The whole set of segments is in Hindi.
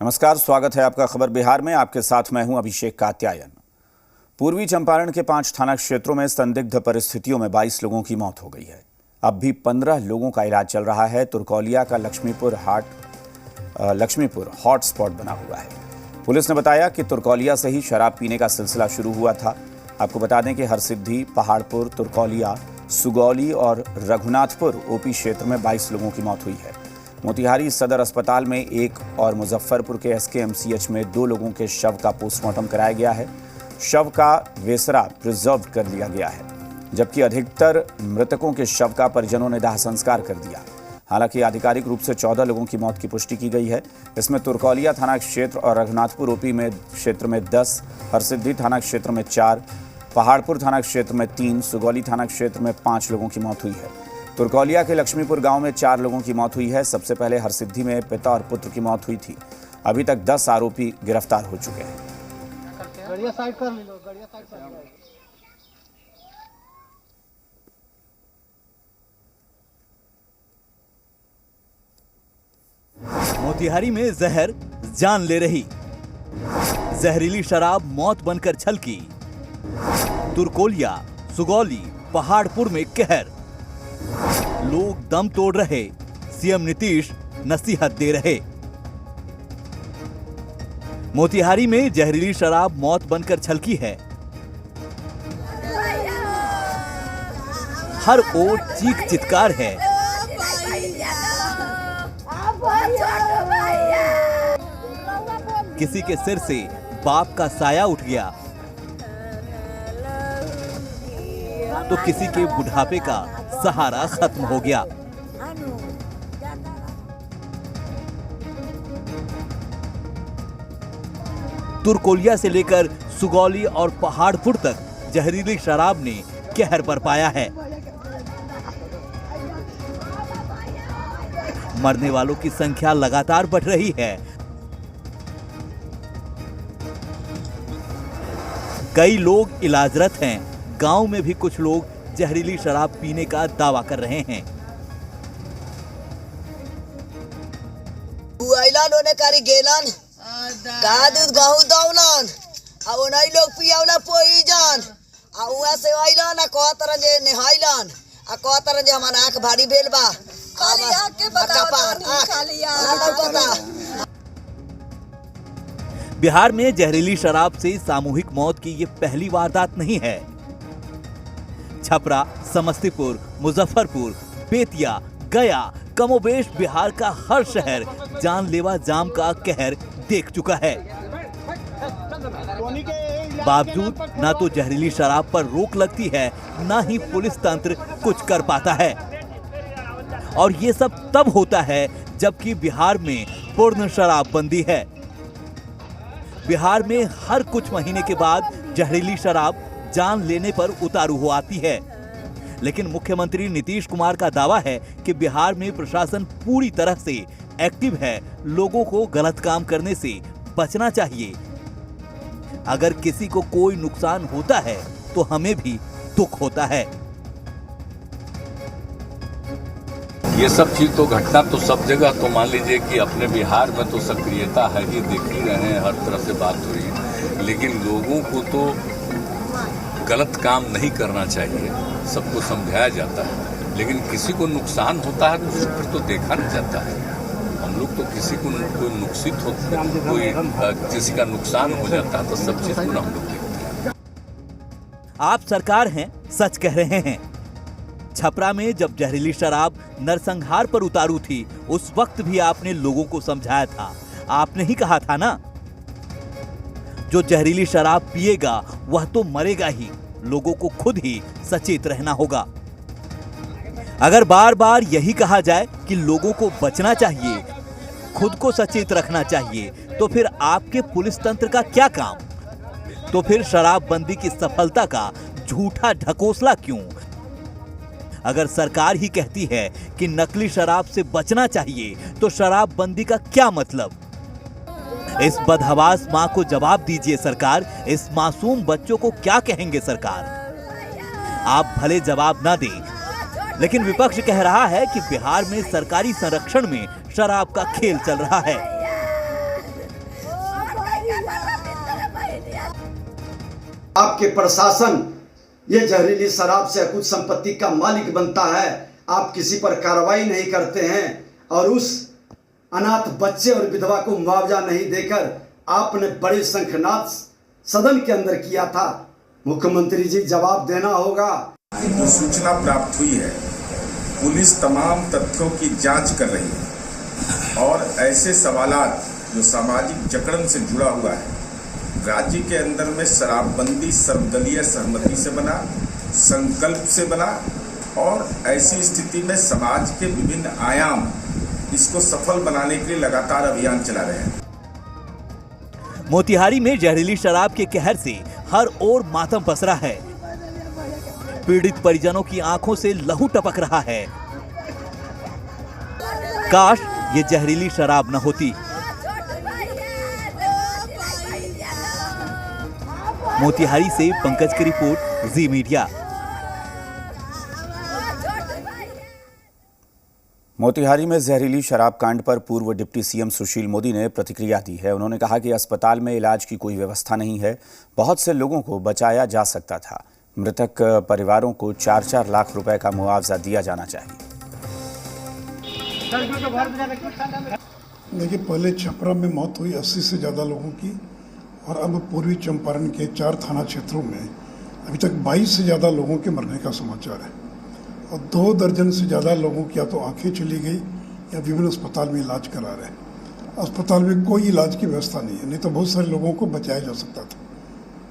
नमस्कार, स्वागत है आपका खबर बिहार में। आपके साथ मैं हूं अभिषेक कात्यायन। पूर्वी चंपारण के 5 थाना क्षेत्रों में संदिग्ध परिस्थितियों में 22 लोगों की मौत हो गई है। अब भी 15 लोगों का इलाज चल रहा है। तुरकौलिया का लक्ष्मीपुर हॉटस्पॉट बना हुआ है। पुलिस ने बताया कि तुरकौलिया से ही शराब पीने का सिलसिला शुरू हुआ था। आपको बता दें कि हरसिद्धि, पहाड़पुर, तुरकौलिया, सुगौली और रघुनाथपुर ओपी क्षेत्र में 22 लोगों की मौत हुई है। मोतिहारी सदर अस्पताल में 1 और मुजफ्फरपुर के SKMCH में 2 लोगों के शव का पोस्टमार्टम कराया गया है। शव का वेसरा प्रिजर्व कर लिया गया है, जबकि अधिकतर मृतकों के शव का परिजनों ने दाह संस्कार कर दिया। हालांकि आधिकारिक रूप से 14 लोगों की मौत की पुष्टि की गई है। इसमें तुरकौलिया थाना क्षेत्र और रघुनाथपुर ओपी में क्षेत्र में 10, हरसिद्धि थाना क्षेत्र में 4, पहाड़पुर थाना क्षेत्र में 3, सुगौली थाना क्षेत्र में 5 लोगों की मौत हुई है। तुरकौलिया के लक्ष्मीपुर गांव में 4 लोगों की मौत हुई है। सबसे पहले हरसिद्धि में पिता और पुत्र की मौत हुई थी। अभी तक 10 आरोपी गिरफ्तार हो चुके हैं। मोतिहारी में जहर जान ले रही, जहरीली शराब मौत बनकर छलकी। तुरकौलिया, सुगौली, पहाड़पुर में कहर। लोग दम तोड़ रहे, सीएम नीतीश नसीहत दे रहे। मोतिहारी में जहरीली शराब मौत बनकर छलकी है। हर ओर चीख चित्कार है। किसी के सिर से बाप का साया उठ गया तो किसी के बुढ़ापे का सहारा खत्म हो गया। तुरकौलिया से लेकर सुगौली और पहाड़पुर तक जहरीली शराब ने कहर बरपाया है। मरने वालों की संख्या लगातार बढ़ रही है। कई लोग इलाजरत हैं। गांव में भी कुछ लोग जहरीली शराब पीने का दावा कर रहे हैं। होने कारी गेलन का दूध गहू दौलन अब नहीं लोग पियावला पोईजन आ उहा से आइलन आ कहतरन जे नहाइलन आ कहतरन जे हमार आंख भारी भेल बा खाली आंख के बता खाली आंख। बिहार में जहरीली शराब से सामूहिक मौत की ये पहली वारदात नहीं है। छपरा, समस्तीपुर, मुजफ्फरपुर, बेतिया, गया, कमोबेश बिहार का हर शहर जानलेवा जाम का कहर देख चुका है। बावजूद ना तो जहरीली शराब पर रोक लगती है, ना ही पुलिस तंत्र कुछ कर पाता है। और ये सब तब होता है जबकि बिहार में पूर्ण शराबबंदी है। बिहार में हर कुछ महीने के बाद जहरीली शराब जान लेने पर उतारू हो आती है। लेकिन मुख्यमंत्री नीतीश कुमार का दावा है कि बिहार में प्रशासन पूरी तरह से एक्टिव है। लोगों को गलत काम करने से बचना चाहिए। अगर किसी को कोई नुकसान होता है तो हमें भी दुख होता है। ये सब चीज तो घटना तो सब जगह तो मान लीजिए कि अपने बिहार में तो सक्रियता है ही, देख ही रहे हैं, हर तरफ से बात हो रही है। लेकिन लोगों को तो गलत काम नहीं करना चाहिए, सबको समझाया जाता है। लेकिन किसी को नुकसान होता है तो फिर तो देखा नहीं जाता है। हम लोग तो किसी को कोई नुकसित हो, कोई किसी का नुकसान हो जाता है तो सब चीज को हम लोग देखते हैं। आप सरकार हैं, सच कह रहे हैं। छपरा में जब जहरीली शराब नरसंहार पर उतारू थी, उस वक्त भी आपने लोगों को समझाया था। आपने ही कहा था ना, जो जहरीली शराब पिएगा वह तो मरेगा ही। लोगों को खुद ही सचेत रहना होगा। अगर बार बार यही कहा जाए कि लोगों को बचना चाहिए, खुद को सचेत रखना चाहिए, तो फिर आपके पुलिस तंत्र का क्या काम? तो फिर शराबबंदी की सफलता का झूठा ढकोसला क्यों? अगर सरकार ही कहती है कि नकली शराब से बचना चाहिए, तो शराबबंदी का क्या मतलब? इस बदहवास मां को जवाब दीजिए सरकार। इस मासूम बच्चों को क्या कहेंगे सरकार? आप भले जवाब ना दें, लेकिन विपक्ष कह रहा है कि बिहार में सरकारी संरक्षण में शराब का खेल चल रहा है। आपके प्रशासन ये जहरीली शराब से कुछ संपत्ति का मालिक बनता है, आप किसी पर कार्रवाई नहीं करते हैं और उस अनाथ बच्चे और विधवा को मुआवजा नहीं देकर आपने बड़े शंखनाद सदन के अंदर किया था। मुख्यमंत्री जी जवाब देना होगा। जो सूचना प्राप्त हुई है, पुलिस तमाम तथ्यों की जांच कर रही है और ऐसे सवालात जो सामाजिक जकड़न से जुड़ा हुआ है, राज्य के अंदर में शराबबंदी सर्वदलीय सहमति से बना, संकल्प से बना और ऐसी स्थिति में समाज के विभिन्न आयाम इसको सफल बनाने के लिए लगातार अभियान चला रहे हैं। मोतिहारी में जहरीली शराब के कहर से हर ओर मातम पसरा है। पीड़ित परिजनों की आंखों से लहू टपक रहा है। काश ये जहरीली शराब न होती। मोतिहारी से पंकज की रिपोर्ट, जी मीडिया। मोतिहारी में जहरीली शराब कांड पर पूर्व डिप्टी सीएम सुशील मोदी ने प्रतिक्रिया दी है। उन्होंने कहा कि अस्पताल में इलाज की कोई व्यवस्था नहीं है, बहुत से लोगों को बचाया जा सकता था। मृतक परिवारों को 4-4 लाख रुपए का मुआवजा दिया जाना चाहिए। देखिए, पहले छपरा में मौत हुई 80 से ज़्यादा लोगों की और अब पूर्वी चंपारण के 4 थाना क्षेत्रों में अभी तक 22 से ज़्यादा लोगों के मरने का समाचार है और 2 दर्जन से ज़्यादा लोगों की या तो आंखें चली गई या विभिन्न अस्पताल में इलाज करा रहे हैं। अस्पताल में कोई इलाज की व्यवस्था नहीं है, नहीं तो बहुत सारे लोगों को बचाया जा सकता था।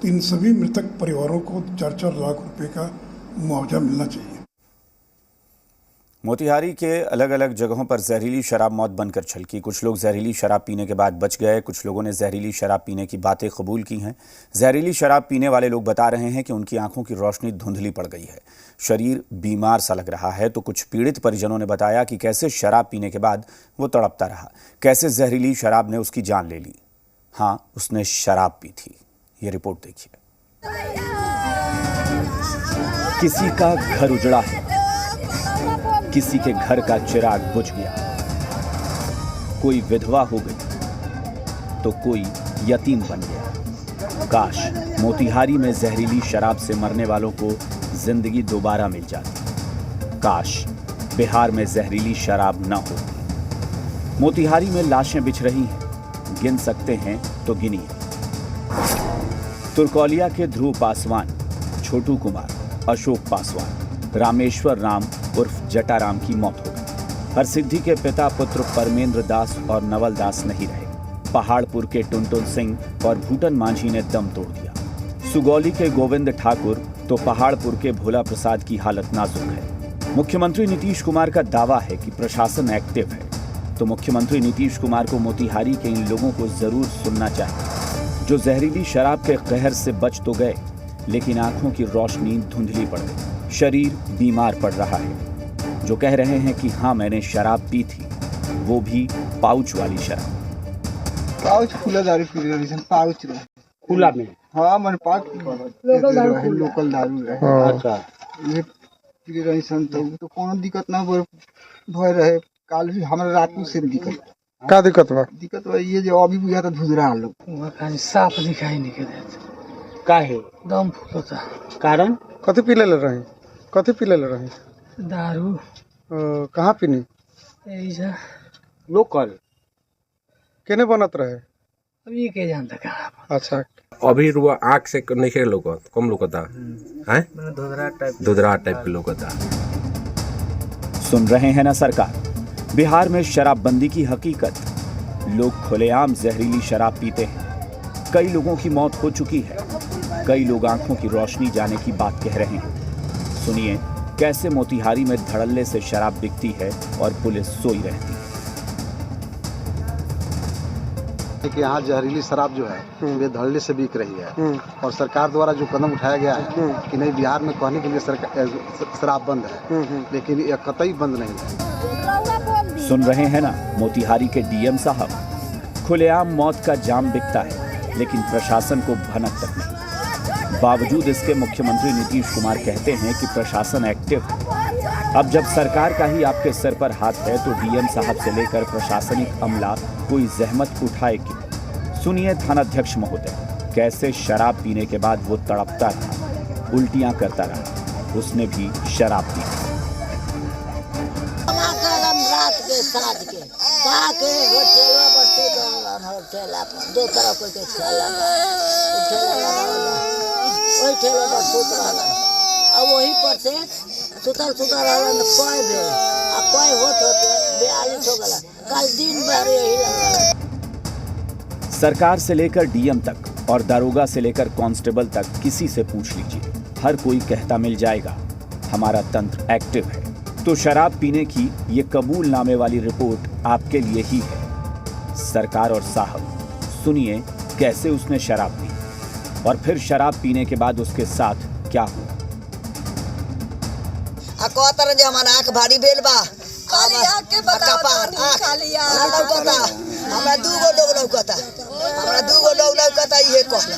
तो इन सभी मृतक परिवारों को 4-4 लाख रुपए का मुआवजा मिलना चाहिए। मोतिहारी के अलग अलग जगहों पर जहरीली शराब मौत बनकर छलकी। कुछ लोग जहरीली शराब पीने के बाद बच गए, कुछ लोगों ने जहरीली शराब पीने की बातें कबूल की हैं। जहरीली शराब पीने वाले लोग बता रहे हैं कि उनकी आंखों की रोशनी धुंधली पड़ गई है, शरीर बीमार सा लग रहा है। तो कुछ पीड़ित परिजनों ने बताया कि कैसे शराब पीने के बाद वो तड़पता रहा, कैसे जहरीली शराब ने उसकी जान ले ली। हाँ, उसने शराब पी थी। ये रिपोर्ट देखिए। किसी का घर उजड़ा है, किसी के घर का चिराग बुझ गया, कोई विधवा हो गई तो कोई यतीम बन गया। काश मोतिहारी में जहरीली शराब से मरने वालों को जिंदगी दोबारा मिल जाती। काश बिहार में जहरीली शराब न होती। मोतिहारी में लाशें बिछ रही हैं, गिन सकते हैं तो गिनिए। तुर्कौलिया के ध्रुव पासवान, छोटू कुमार, अशोक पासवान, रामेश्वर राम उर्फ जटाराम की मौत हो गई। हरसिद्धि के पिता पुत्र परमेंद्र दास और नवल दास नहीं रहे। पहाड़पुर के टुनटुन सिंह और भूटन मांझी ने दम तोड़ दिया। सुगौली के गोविंद ठाकुर तो पहाड़पुर के भोला प्रसाद की हालत नाजुक है। मुख्यमंत्री नीतीश कुमार का दावा है कि प्रशासन एक्टिव है, तो मुख्यमंत्री नीतीश कुमार को मोतिहारी के इन लोगों को जरूर सुनना चाहिए, जो जहरीली शराब के कहर से बच तो गए, लेकिन आंखों की रोशनी धुंधली पड़ गई, शरीर बीमार पड़ रहा है। जो कह रहे हैं कि हाँ मैंने शराब पी थी, वो भी पाउच वाली शराब। पाउच खुला दारू पी रही है, पाउच रहे खुला में। हाँ, मन पाउच लोकल दारू रहे। अच्छा, ये पी रही सन तो कोनो दिक्कत ना भय रहे। काल भी हमरा रात में से दिक्कत। का दिक्कत बा? दिक्कत बा ये जो अभी बुझा तो धुजरा लोग वहां खाली साफ दिखाई नहीं के देत। काहे? दम फूलता। कारण? कथी पी ले रहे? कथी पी ले रहे? दारू। कहाँ पीनी? ऐसा लोकल केने बनत रहे? अभी के जानता कहाँ। अच्छा, अभी रुआ आँख से नहीं लोकत, कम लोकता है, धुधरा टाइप के लोकता। सुन रहे हैं ना सरकार, बिहार में शराबबंदी की हकीकत। लोग खुलेआम जहरीली शराब पीते हैं। कई लोगों की मौत हो चुकी है, कई लोग आंखों की रोशनी जाने की बात कह रहे हैं। सुनिए कैसे मोतिहारी में धड़ल्ले से शराब बिकती है और पुलिस सोई रहती है। कि यहाँ जहरीली शराब जो है वे धड़ल्ले से बिक रही है और सरकार द्वारा जो कदम उठाया गया है कि नहीं, बिहार में कहने के लिए शराब बंद है, लेकिन यह कतई बंद नहीं है। सुन रहे हैं ना मोतिहारी के डीएम साहब, खुलेआम मौत का जाम बिकता है, लेकिन प्रशासन को भनक तक नहीं। बावजूद इसके मुख्यमंत्री नीतीश कुमार कहते हैं कि प्रशासन एक्टिव है। अब जब सरकार का ही आपके सर पर हाथ है, तो डीएम साहब से लेकर प्रशासनिक अमला कोई जहमत उठाए क्यों? सुनिए थानाध्यक्ष महोदय। कैसे शराब पीने के बाद वो तड़पता रहा, उल्टियां करता रहा। उसने भी शराब पी। रात के साथ के ताके होटलवा पर सुत रहलन, होटलवा पर दो तरफ के ठेला ओई ठेला पर सुत रहलन। अब वही पर से सुतल रहलन कोई भी आ कोई होत 42 हो गला। कल दिन भर यही लगा। सरकार से लेकर डीएम तक और दारोगा से लेकर कांस्टेबल तक किसी से पूछ लीजिए, हर कोई कहता मिल जाएगा हमारा तंत्र एक्टिव है। तो शराब पीने की ये कबूलनामे वाली रिपोर्ट आपके लिए ही है। सरकार और साहब, सुनिए कैसे उसने शराब पी और फिर शराब पीने के बाद उसके साथ क्या हुआ। कहतर जे हमार आंख भारी भेल बा, खाली आंख के बता खाली आंख लौकता, हमरा दूगो लोग लौकता, हमरा दूगो लोग लौकता, ये कहला।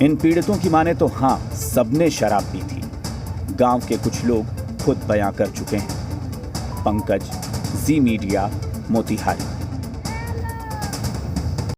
इन पीड़ितों की माने तो हाँ, सबने शराब पी थी। गांव के कुछ लोग खुद बयां कर चुके हैं। पंकज, जी मीडिया, मोतिहारी।